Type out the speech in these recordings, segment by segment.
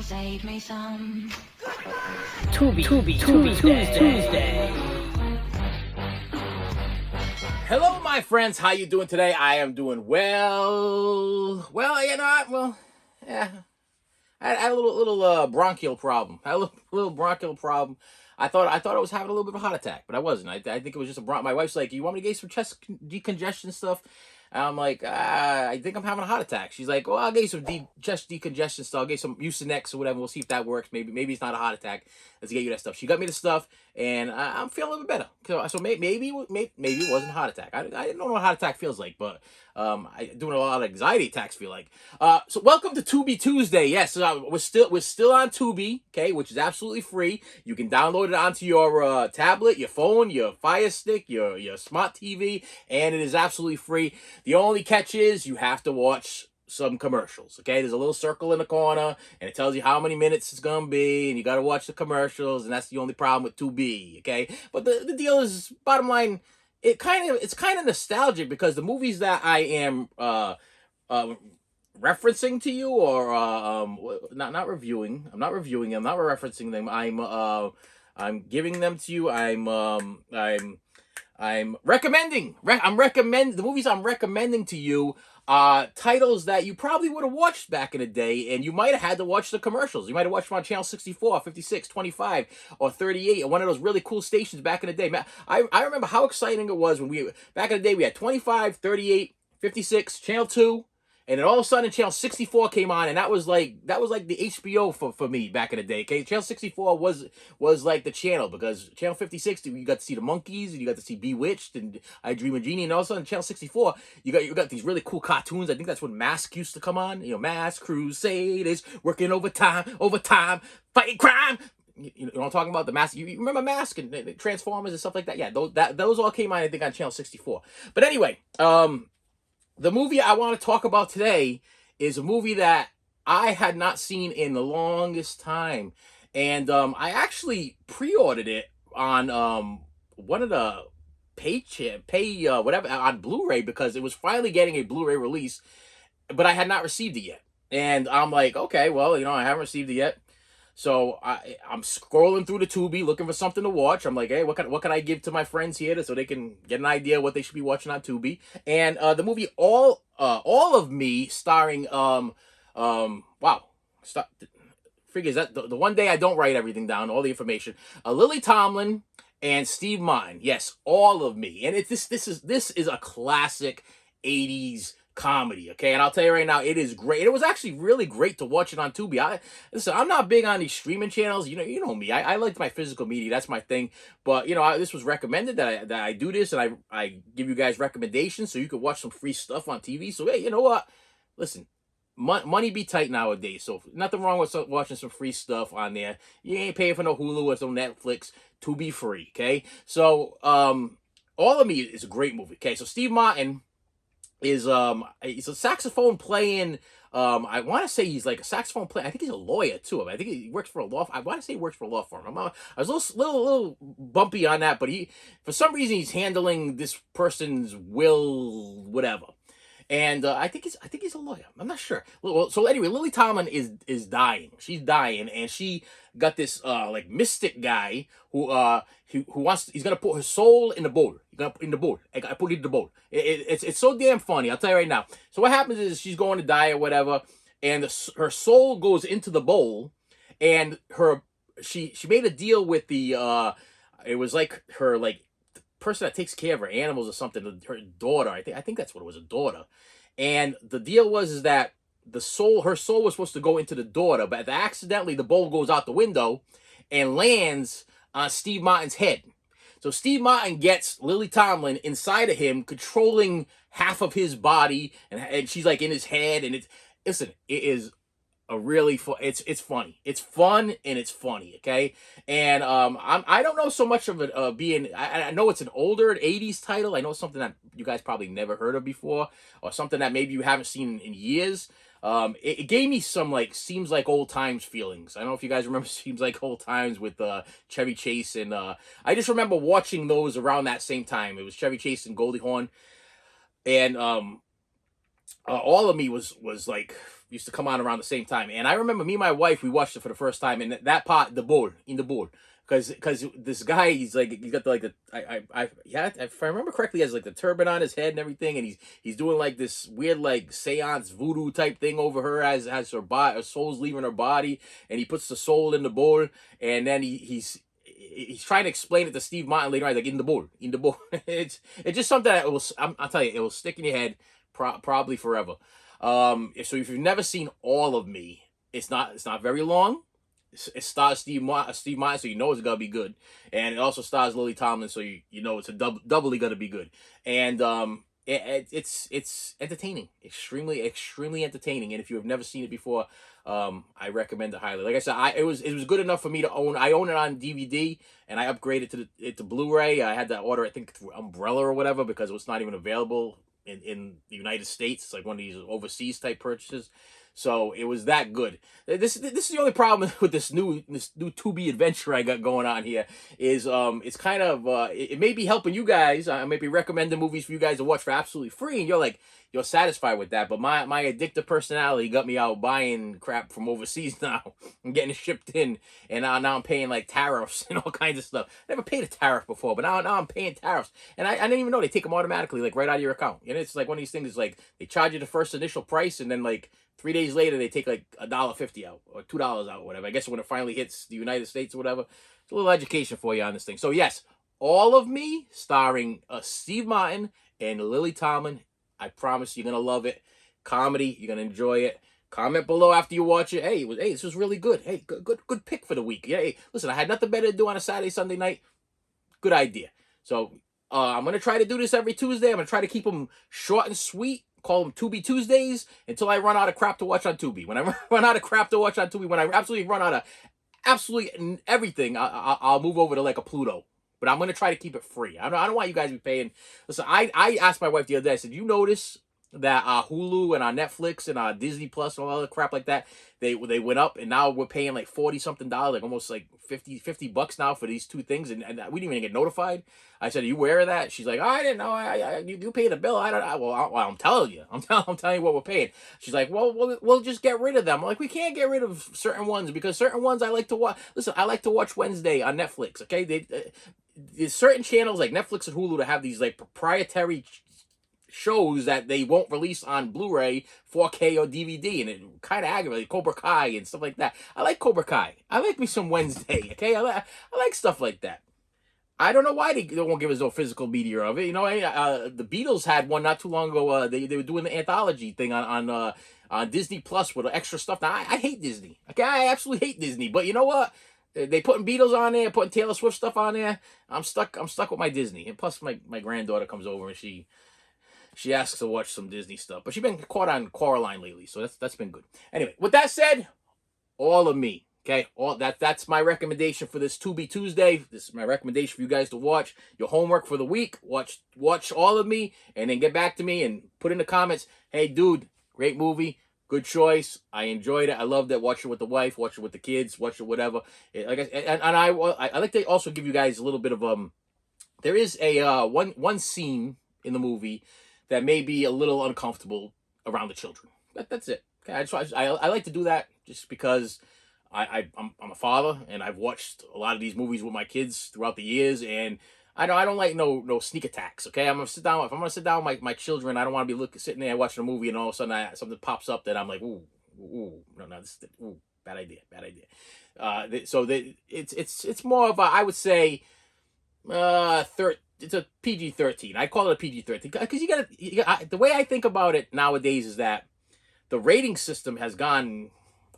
save me some. Tubi Tuesday. Hello, my friends. How you doing today? I am doing well. Well, you know, yeah. I had a little bronchial problem. I had a little bronchial problem. I thought I was having a little bit of a heart attack, but I wasn't. I think it was just a My wife's like, "You want me to get some chest decongestion stuff?" And I'm like, I think I'm having a heart attack. She's like, "Well, I'll get you some chest decongestion stuff. I'll get you some Mucinex or whatever. We'll see if that works. Maybe it's not a heart attack. Let's get you that stuff." She got me the stuff, and I'm feeling a little bit better. So maybe it wasn't a heart attack. I don't know what a heart attack feels like, but I doing a lot of anxiety attacks feel like. So welcome to Tubi Tuesday. Yes, we're still on Tubi, okay, which is absolutely free. You can download it onto your tablet, your phone, your Fire Stick, your smart TV, and it is absolutely free. The only catch is you have to watch some commercials, okay? There's a little circle in the corner, and it tells you how many minutes it's gonna be, and you got to watch the commercials, and that's the only problem with Tubi, okay? But the deal is, bottom line, it's kind of nostalgic because the movies that I am referencing to you, or not reviewing. I'm not reviewing them. Not referencing them. I'm giving them to you. I'm recommending. The movies I'm recommending to you. Titles that you probably would have watched back in the day, and you might have had to watch the commercials. You might have watched them on channel 64, 56, 25, or 38, or one of those really cool stations back in the day. Man, I remember how exciting it was when back in the day, we had 25, 38, 56, channel 2, and then all of a sudden channel 64 came on, and that was like the HBO for me back in the day. Okay, channel 64 was like the channel, because channel 56 you got to see the Monkeys, and you got to see Bewitched and I Dream of Jeannie, and all of a sudden channel 64 you got these really cool cartoons. I think that's when Mask used to come on. You know, Mask Crusaders working overtime, fighting crime. You know what I'm talking about? The Mask. You remember Mask and Transformers and stuff like that? Yeah, those all came on, I think, on channel 64. But anyway, the movie I want to talk about today is a movie that I had not seen in the longest time. And I actually pre-ordered it on one of the whatever on Blu-ray, because it was finally getting a Blu-ray release, but I had not received it yet. And I'm like, okay, well, you know, I haven't received it yet. So I'm scrolling through the Tubi looking for something to watch. I'm like, hey, what can I give to my friends here so they can get an idea what they should be watching on Tubi? And the movie All of Me, starring figures that the one day I don't write everything down, all the information. Lily Tomlin and Steve Martin. Yes, All of Me. And this is a classic 80s comedy, okay? And I'll tell you right now, it is great. It was actually really great to watch it on Tubi. Listen, I'm not big on these streaming channels. You know me. I like my physical media. That's my thing. But this was recommended that I do this, and I give you guys recommendations so you can watch some free stuff on TV. So hey, you know what? Listen, money be tight nowadays. So nothing wrong with watching some free stuff on there. You ain't paying for no Hulu or no Netflix. Tubi free, okay? So All of Me is a great movie. Okay, so Steve Martin is he's a saxophone playing. I want to say he's like a saxophone player. I think he's a lawyer too. I think he works for a law. I want to say he works for a law firm. I was a little bumpy on that, but for some reason he's handling this person's will, whatever. And I think he's a lawyer. I'm not sure. Well, so anyway, Lily Tomlin is dying. She's dying, and she got this like mystic guy who he's gonna put her soul in the bowl. I put it in the bowl. It's so damn funny. I'll tell you right now. So what happens is she's going to die or whatever, and her soul goes into the bowl, and she made a deal with the it was like her person that takes care of her animals or something, her daughter. I think that's what it was, a daughter. And the deal was that her soul was supposed to go into the daughter, but accidentally the bowl goes out the window and lands on Steve Martin's head. So Steve Martin gets Lily Tomlin inside of him, controlling half of his body, and she's like in his head. And it is a really fun. It's funny. It's fun and it's funny. Okay, and I don't know so much of it being. I know it's an older 80s title. I know something that you guys probably never heard of before, or something that maybe you haven't seen in years. It gave me some Seems Like Old Times feelings. I don't know if you guys remember Seems Like Old Times with Chevy Chase, and I just remember watching those around that same time. It was Chevy Chase and Goldie Hawn, and All of Me was like used to come on around the same time. And I remember me and my wife, we watched it for the first time, and that part, the bull, in the bull. Because this guy, he's got yeah, if I remember correctly, he has like the turban on his head and everything, and he's doing like this weird like seance voodoo type thing over her as her soul's leaving her body, and he puts the soul in the bowl, and then he's trying to explain it to Steve Martin later on, like in the bowl. it's just something that I'll tell you, it will stick in your head probably forever. So if you've never seen All of Me, it's not very long. It stars Steve Martin, so you know it's gonna be good, and it also stars Lily Tomlin, so you know it's a doubly gonna be good. And it's entertaining, extremely entertaining. And if you have never seen it before, I recommend it highly. Like I said, it was good enough for me to own. I own it on DVD, and I upgraded to Blu-ray. I had to order, I think, through Umbrella or whatever, because it was not even available in the United States. It's like one of these overseas type purchases. So it was that good. This is the only problem with this new Tubi adventure I got going on here is it's kind of it may be helping you guys. I may be recommending movies for you guys to watch for absolutely free, and you're satisfied with that. But my addictive personality got me out buying crap from overseas now and getting it shipped in, and now I'm paying like tariffs and all kinds of stuff. Never paid a tariff before, but now I'm paying tariffs, and I didn't even know they take them automatically like right out of your account. And it's like one of these things. Like they charge you the first initial price, and then like 3 days later, they take like $1.50 out or $2 out, or whatever. I guess when it finally hits the United States or whatever, it's a little education for you on this thing. So yes, All of Me, starring Steve Martin and Lily Tomlin. I promise you're gonna love it. Comedy, you're gonna enjoy it. Comment below after you watch it. Hey, this was really good. Hey, good pick for the week. Yeah, hey, listen, I had nothing better to do on a Saturday, Sunday night. Good idea. So I'm gonna try to do this every Tuesday. I'm gonna try to keep them short and sweet. Call them Tubi Tuesdays until I run out of crap to watch on Tubi. When I run out of crap to watch on Tubi, when I absolutely run out of absolutely everything, I'll move over to like a Pluto. But I'm gonna try to keep it free. I don't want you guys to be paying. Listen, I asked my wife the other day. I said, "You notice that Hulu and Netflix and Disney Plus and all other crap like that, they went up, and now we're paying like $40 something, like almost like $50 now for these two things, and we didn't even get notified." I said, "Are you aware of that?" She's like, "Oh, I didn't know. You paid a bill. I don't. Well, I'm telling you. I'm telling you what we're paying." She's like, "Well, we'll just get rid of them." I'm like, "We can't get rid of certain ones because certain ones I like to watch. Listen, I like to watch Wednesday on Netflix. Okay, there's certain channels like Netflix and Hulu to have these like proprietary shows that they won't release on Blu-ray, 4K, or DVD, and it kind of aggravates Cobra Kai and stuff like that. I like Cobra Kai. I like me some Wednesday. Okay, I like stuff like that. I don't know why they won't give us no physical media of it. You know, the Beatles had one not too long ago. They were doing the anthology thing on Disney Plus with extra stuff. Now I hate Disney. Okay, I absolutely hate Disney. But you know what? They putting Beatles on there, putting Taylor Swift stuff on there. I'm stuck with my Disney. And plus, my granddaughter comes over and she asks to watch some Disney stuff. But she's been caught on Coraline lately, so that's been good. Anyway, with that said, All of Me. Okay, that's my recommendation for this Tubi Tuesday. This is my recommendation for you guys to watch. Your homework for the week. Watch All of Me, and then get back to me and put in the comments. Hey, dude, great movie, good choice. I enjoyed it. I loved it. Watch it with the wife. Watch it with the kids. Watch it whatever. I like to also give you guys a little bit of There is a one scene in the movie that may be a little uncomfortable around the children. That's it. Okay, I like to do that just because I'm a father, and I've watched a lot of these movies with my kids throughout the years, and I don't like no sneak attacks. Okay, I'm gonna sit down. If I'm gonna sit down with my children, I don't want to be sitting there watching a movie, and all of a sudden something pops up that I'm like, ooh, bad idea. It's more of I would say, it's a PG-13. I call it a PG-13 because the way I think about it nowadays is that the rating system has gone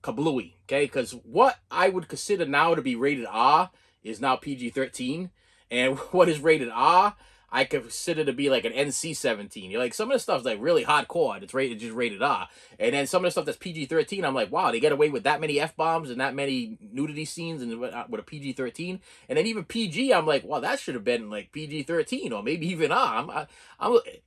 kablooey, okay? Because what I would consider now to be rated R is now PG-13, and what is rated R, I consider to be like an NC-17. You're like, some of the stuff's like really hardcore, and it's just rated R. And then some of the stuff that's PG-13, I'm like, wow, they get away with that many F-bombs and that many nudity scenes and with a PG-13. And then even PG, I'm like, wow, that should have been like PG-13 or maybe even R.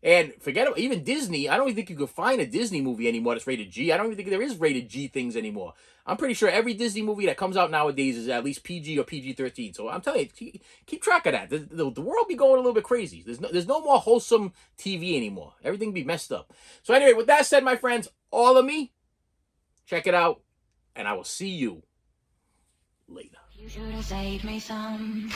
And forget about even Disney. I don't even think you could find a Disney movie anymore that's rated G. I don't even think there is rated G things anymore. I'm pretty sure every Disney movie that comes out nowadays is at least PG or PG-13. So I'm telling you, keep track of that. The world be going a little bit crazy. There's no more wholesome TV anymore. Everything be messed up. So anyway, with that said, my friends, All of Me, Check it out, and I will see you later. You should have saved me some.